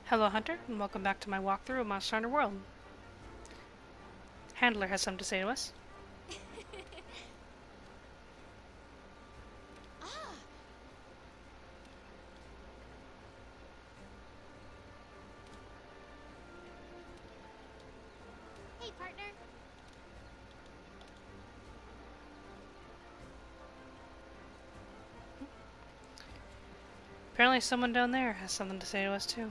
Hello Hunter, and welcome back to my walkthrough of Monster Hunter World. Handler has something to say to us. Ah. Hey, partner. Apparently someone down there has something to say to us too.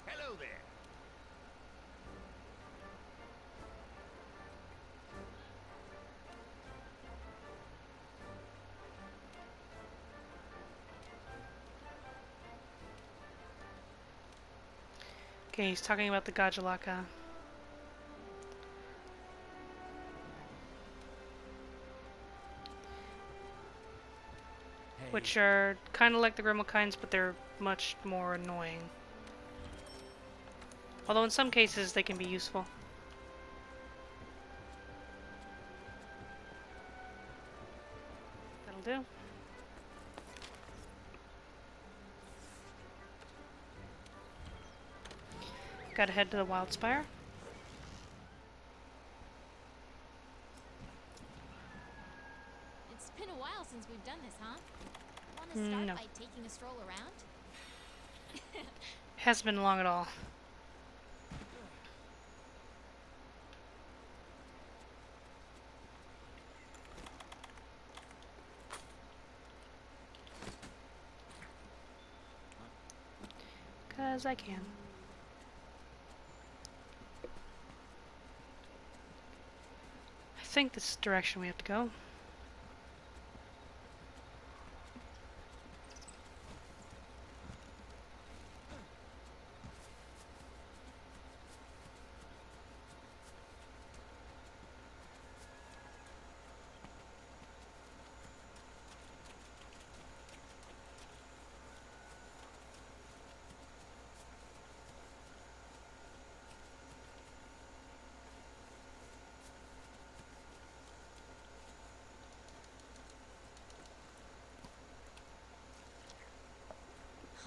Hello there. Okay, he's talking about the Gajalaka. Hey. Which are kind of like the Grimalkines, but they're much more annoying. Although in some cases they can be useful. That'll do. Gotta head to the Wildspire. It's been a while since we've done this, huh? Want to start No. by taking a stroll around? Hasn't been long at all. Cause I can. I think this is the direction we have to go.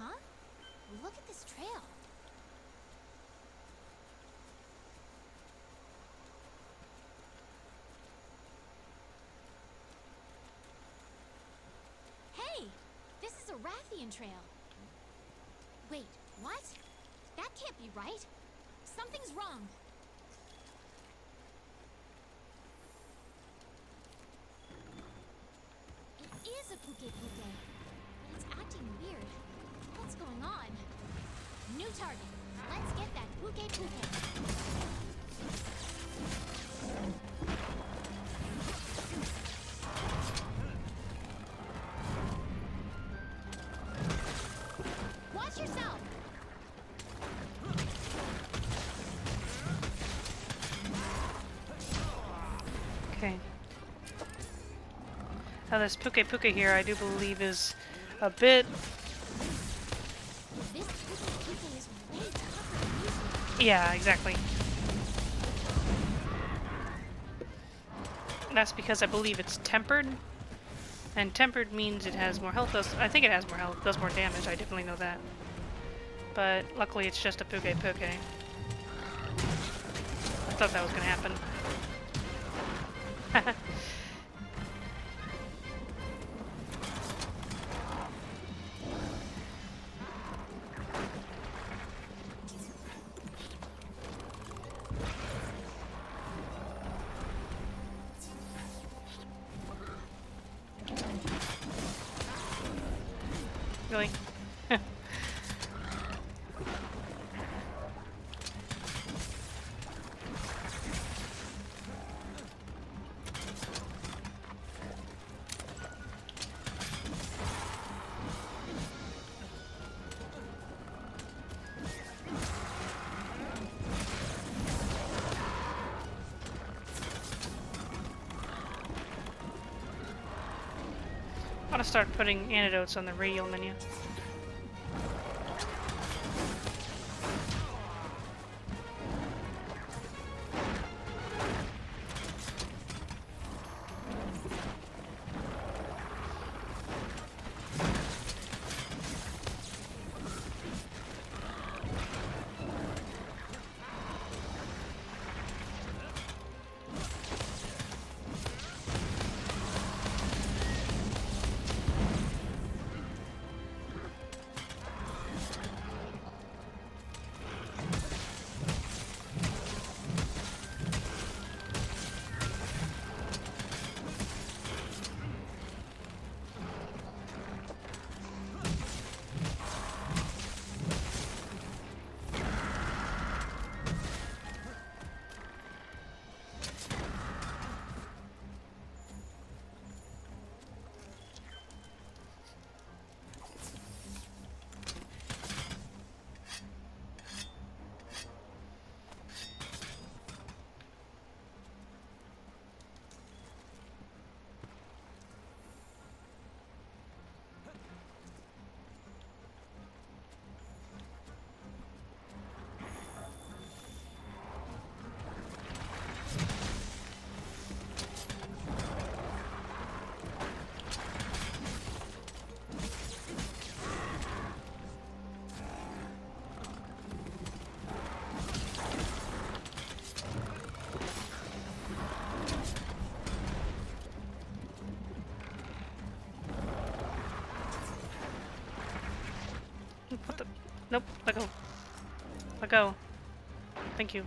Huh? Look at this trail. Hey! This is a Rathian trail. Wait, what? That can't be right. Something's wrong. It is a Puke Puke, but it's acting weird. What's going on? New target. Let's get that Puke Puke. Watch yourself! Okay. Now this Puke Puke here, I do believe is a bit... This Puke Puke is way tougher than usual. Yeah, exactly. That's because I believe it's tempered. And tempered means it has more health. I think it has more health, does more damage, I definitely know that. But luckily it's just a Puke Puke. I thought that was gonna happen. Really? I want to start putting antidotes on the radial menu. Let go. Let go. Thank you.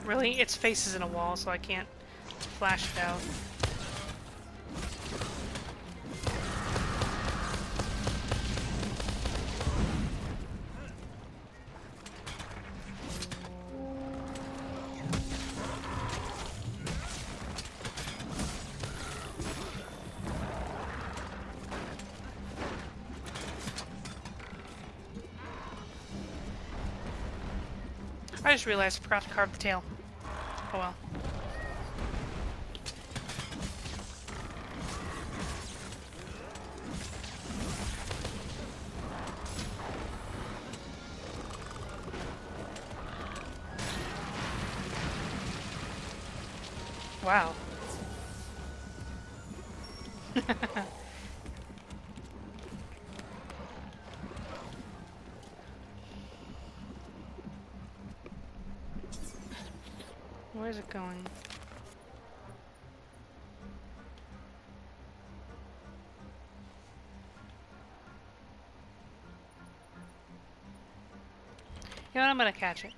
Really? Its face is in a wall, so I can't flash it out. I just realized I forgot to carve the tail. Oh well. Wow. Where's it going? You know what? I'm gonna catch it.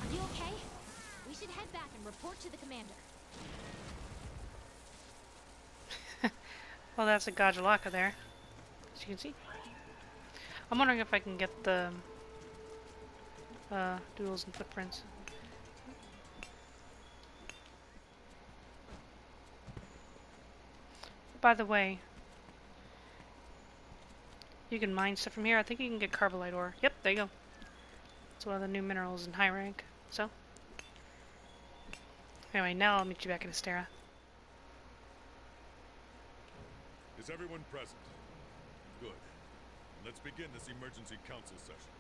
Are you okay? We should head back and report to the commander. Well, that's a Gajalaka there, as you can see. I'm wondering if I can get the doodles and footprints. By the way, you can mine stuff from here. I think you can get carbolite ore. Yep, there you go. It's one of the new minerals in high rank. So, anyway, now I'll meet you back in Astera. Is everyone present? Good. Let's begin this emergency council session.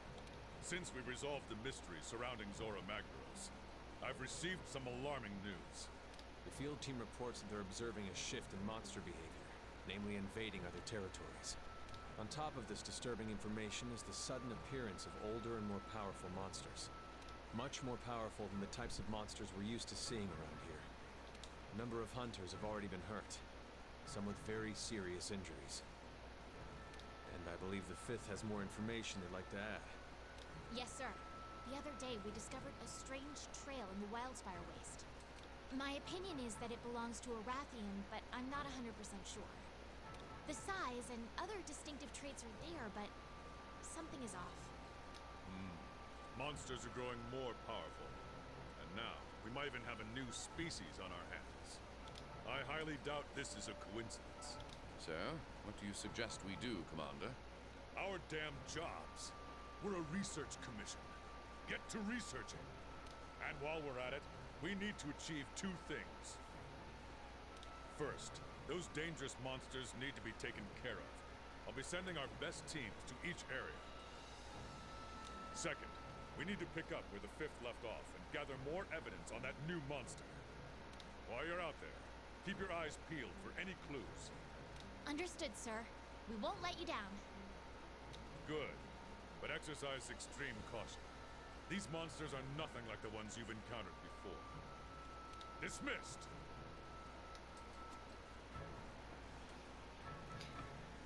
Since we resolved the mystery surrounding Zora Magdaros, I've received some alarming news. The field team reports that they're observing a shift in monster behavior, namely invading other territories. On top of this disturbing information is the sudden appearance of older and more powerful monsters. Much more powerful than the types of monsters we're used to seeing around here. A number of hunters have already been hurt, some with very serious injuries. And I believe the 5th has more information they'd like to add. Yes, sir. The other day, we discovered a strange trail in the Wildspire Waste. My opinion is that it belongs to a Rathian, but I'm not 100% sure. The size and other distinctive traits are there, but something is off. Monsters are growing more powerful. And now, we might even have a new species on our hands. I highly doubt this is a coincidence. So, what do you suggest we do, Commander? Our damn jobs. We're a research commission. Get to researching. And while we're at it, we need to achieve two things. First, those dangerous monsters need to be taken care of. I'll be sending our best teams to each area. Second, we need to pick up where the 5th left off and gather more evidence on that new monster. While you're out there, keep your eyes peeled for any clues. Understood, sir. We won't let you down. Good, but exercise extreme caution. These monsters are nothing like the ones you've encountered before. Dismissed!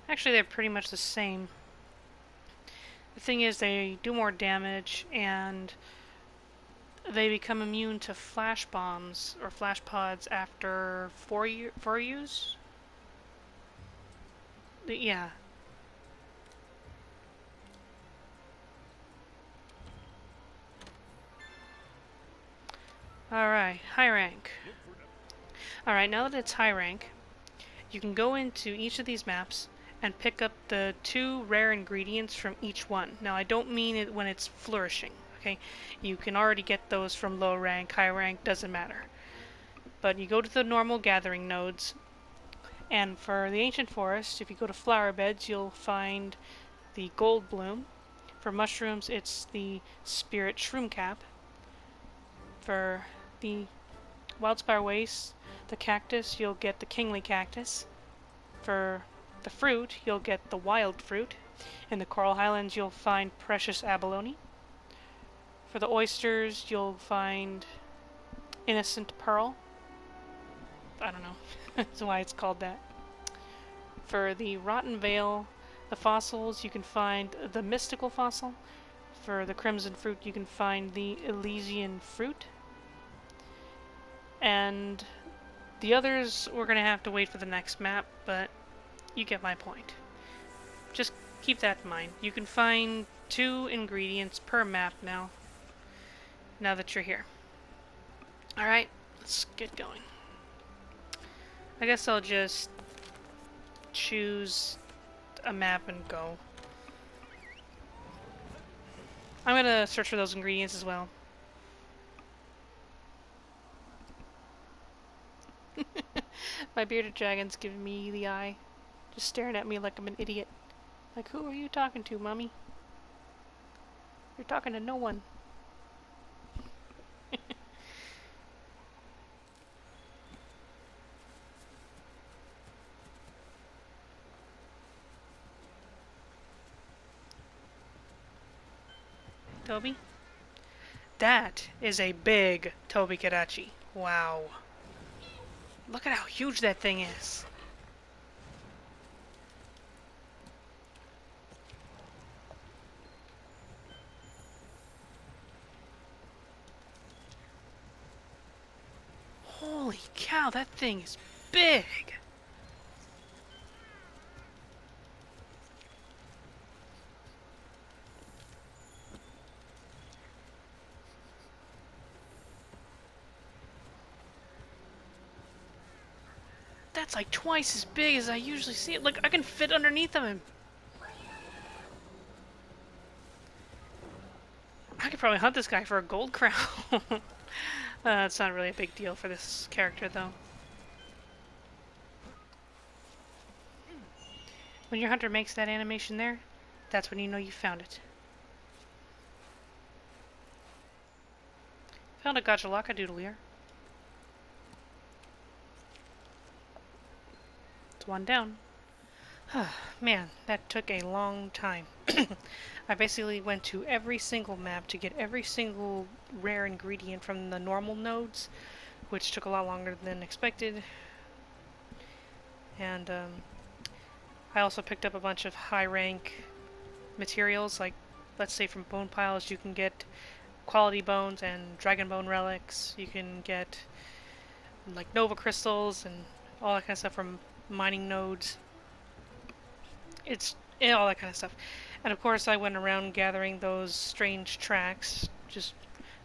Actually, they're pretty much the same. The thing is, they do more damage, and they become immune to flash bombs or flash pods after 4 use. Yeah. Alright, high rank. Alright, now that it's high rank, you can go into each of these maps and pick up the 2 rare ingredients from each one. Now, I don't mean it when it's flourishing, okay? You can already get those from low rank, high rank, doesn't matter. But you go to the normal gathering nodes, and for the Ancient Forest, if you go to flower beds, you'll find the gold bloom. For mushrooms, it's the spirit shroom cap. For the Wildspire Waste, the cactus, you'll get the kingly cactus. For the fruit, you'll get the wild fruit. In the Coral Highlands, you'll find precious abalone. For the oysters, you'll find innocent pearl. I don't know. That's why it's called that. For the rotten veil, the fossils, you can find the mystical fossil. For the crimson fruit, you can find the Elysian fruit. And the others, we're going to have to wait for the next map, but you get my point. Just keep that in mind. You can find 2 ingredients per map now that you're here. Alright, let's get going. I guess I'll just choose a map and go. I'm gonna search for those ingredients as well. My bearded dragon's giving me the eye. Just staring at me like I'm an idiot. Like, who are you talking to, Mommy? You're talking to no one. Toby? That is a big Tobi-Kadachi. Wow. Look at how huge that thing is. Holy cow, that thing is big! That's like twice as big as I usually see it. Look, I can fit underneath of him. I could probably hunt this guy for a gold crown. It's not really a big deal for this character, though. When your hunter makes that animation there, that's when you know you found it. Found a Gachalaka doodle here. It's one down. Man, that took a long time. I basically went to every single map to get every single rare ingredient from the normal nodes, which took a lot longer than expected. And I also picked up a bunch of high rank materials, like let's say from bone piles you can get quality bones and dragon bone relics. You can get like Nova crystals and all that kind of stuff from mining nodes. it's all that kind of stuff. And of course, I went around gathering those strange tracks, just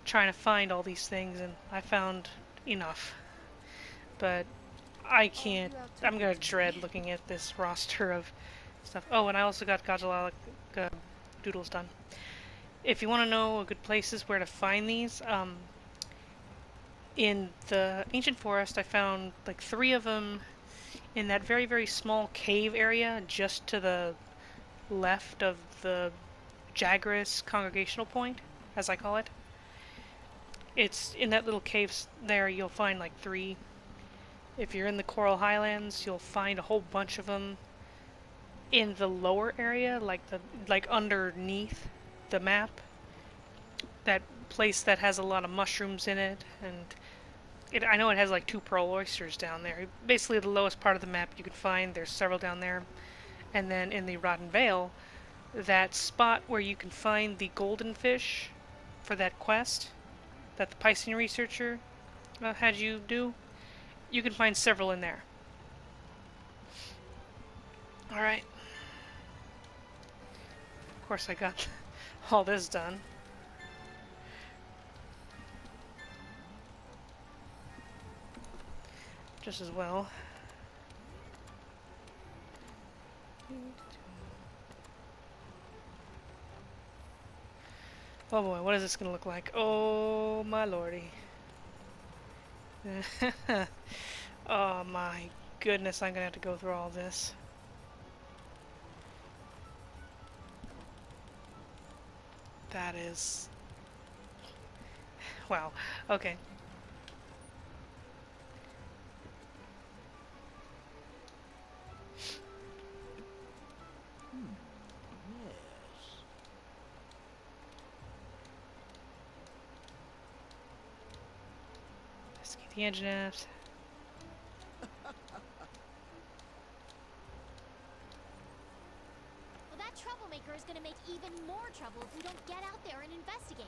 trying to find all these things, and I found enough. But I can't. I'm gonna dread looking at this roster of stuff. Oh, and I also got Godzilla doodles done. If you want to know good places where to find these, in the ancient forest, I found like 3 of them in that very, very small cave area just to the left of the Jagras congregational point, as I call it. It's in that little cave there, you'll find like 3. If you're in the Coral Highlands, you'll find a whole bunch of them in the lower area, like underneath the map. That place that has a lot of mushrooms in it, and I know it has like 2 pearl oysters down there. Basically the lowest part of the map you can find. There's several down there. And then in the Rotten Vale, that spot where you can find the golden fish for that quest that the Piscean researcher had you do, you can find several in there. Alright. Of course I got all this done. Just as well. Oh boy, what is this gonna look like? Oh my lordy. Oh my goodness, I'm gonna have to go through all this. That is... Wow, okay. Investigate the engine aft. Well, that troublemaker is gonna make even more trouble if we don't get out there and investigate.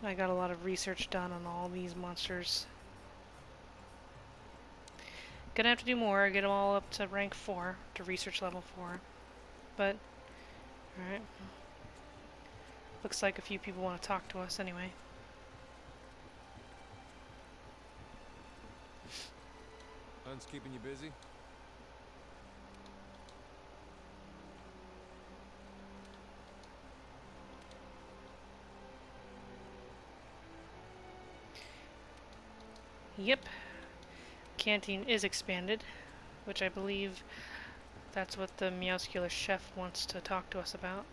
I got a lot of research done on all these monsters. Gonna have to do more, get them all up to rank 4, to research level 4. But, alright. Looks like a few people want to talk to us anyway. Hunt's keeping you busy? Yep. Canteen is expanded, which I believe that's what the Meowscular chef wants to talk to us about.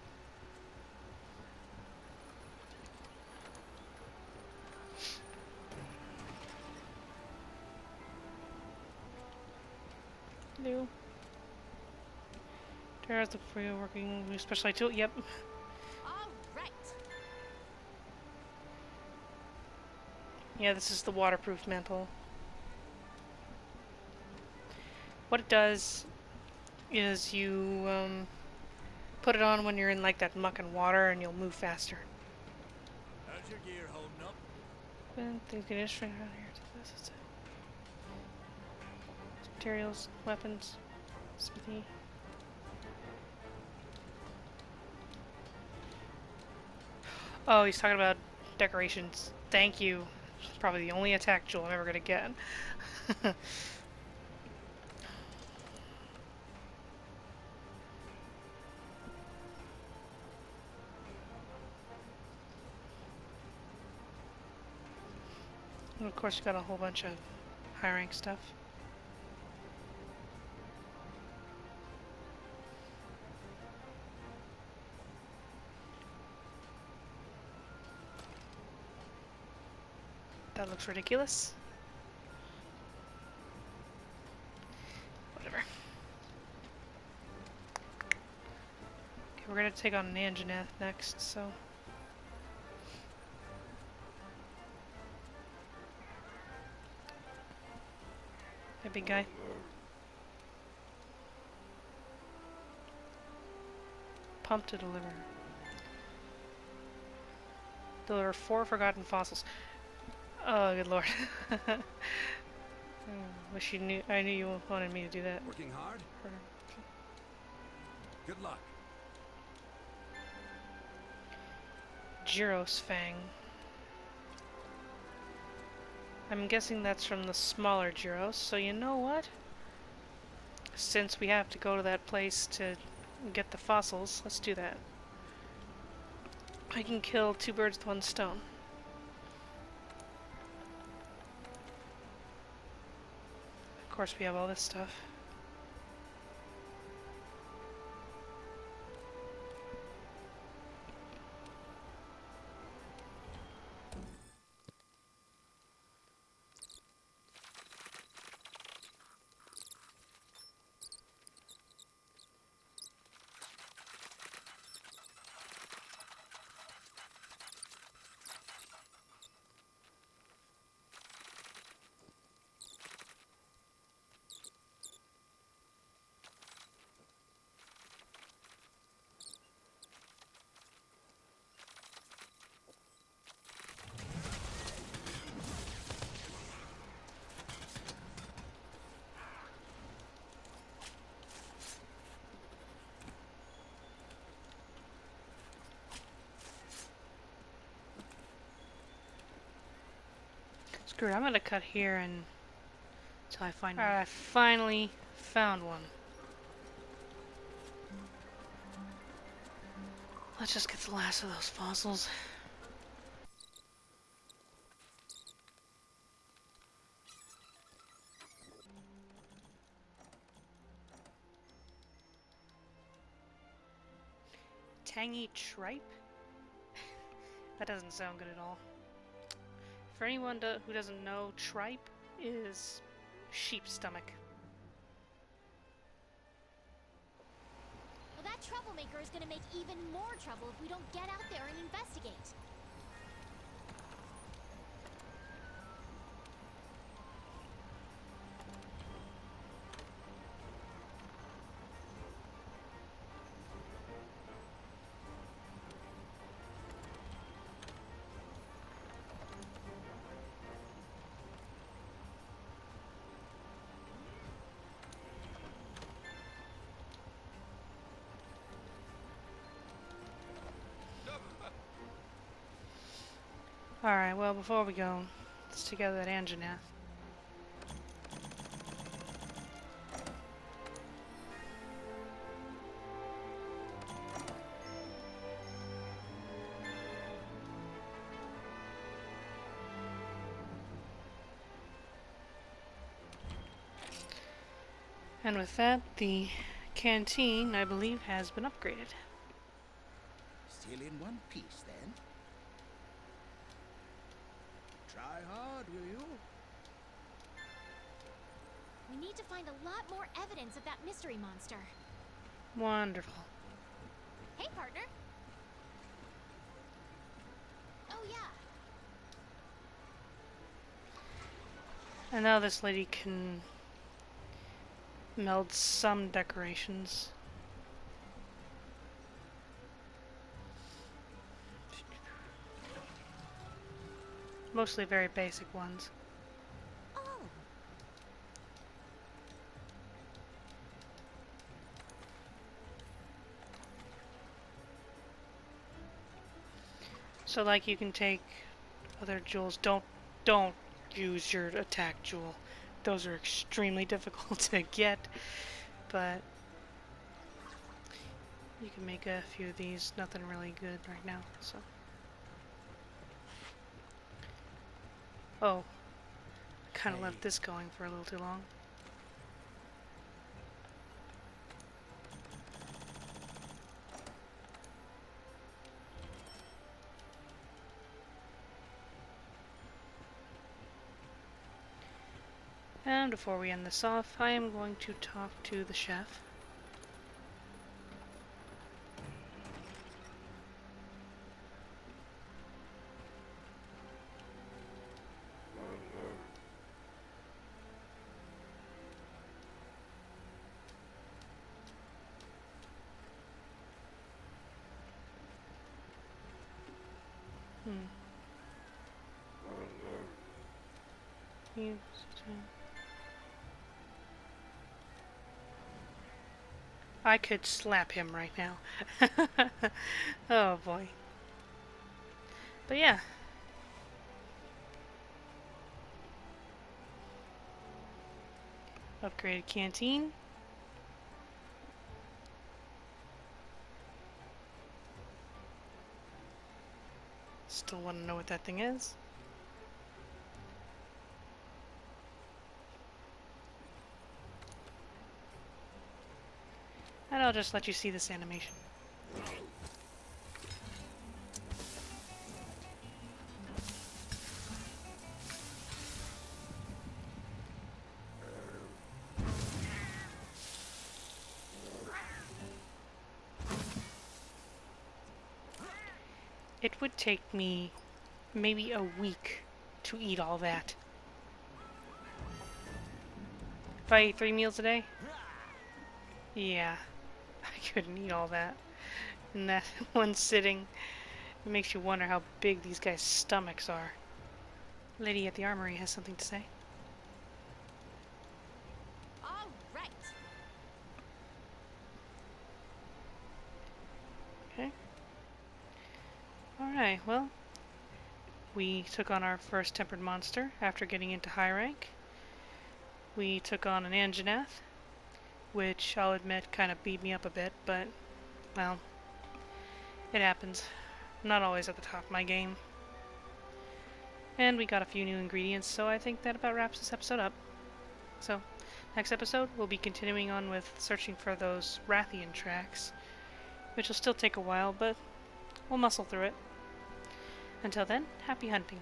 New. There's the free working new specialized tool. Yep. All right. Yeah, this is the waterproof mantle. What it does is you put it on when you're in like that muck and water and you'll move faster. How's your gear holding up? Things get interesting around here. Materials, weapons, smithy. Oh, he's talking about decorations. Thank you. It's probably the only attack jewel I'm ever gonna get. And of course, you got a whole bunch of high rank stuff. That looks ridiculous. Whatever. Okay, we're gonna take on Anjanath next, so. Hey, big guy. Pump to deliver. There are 4 forgotten fossils. Oh, good lord. Wish you knew. I knew you wanted me to do that. Working hard? Good luck. Gyros Fang. I'm guessing that's from the smaller Gyros, so you know what? Since we have to go to that place to get the fossils, let's do that. I can kill 2 birds with 1 stone. Of course, we have all this stuff. Screw it, I'm gonna cut here and until I find one. I finally found one. Let's just get the last of those fossils. Tangy tripe? That doesn't sound good at all. For anyone who doesn't know, tripe is sheep stomach. Well, that troublemaker is gonna make even more trouble if we don't get out there and investigate. Alright, well, before we go, let's take out that Anjanath. And with that, the canteen, I believe, has been upgraded. Still in one piece, then? Try hard, will you? We need to find a lot more evidence of that mystery monster. Wonderful. Hey, partner. Oh, yeah. And now this lady can meld some decorations. Mostly very basic ones. Oh. So like you can take other jewels. Don't use your attack jewel. Those are extremely difficult to get, but you can make a few of these. Nothing really good right now, so. Oh, kind of left this going for a little too long. And before we end this off, I am going to talk to the chef. I could slap him right now. Oh boy. But yeah. Upgraded canteen. Still want to know what that thing is. And I'll just let you see this animation. It would take me maybe a week to eat all that. If I ate 3 meals a day? Yeah, I couldn't eat all that in that one sitting. It makes you wonder how big these guys' stomachs are. Lady at the armory has something to say. All right. Okay. Alright, well, we took on our first tempered monster after getting into high rank. We took on an Anjanath, which I'll admit kind of beat me up a bit, but, well, it happens. I'm not always at the top of my game. And we got a few new ingredients, so I think that about wraps this episode up. So, next episode, we'll be continuing on with searching for those Rathian tracks, which will still take a while, but we'll muscle through it. Until then, happy hunting.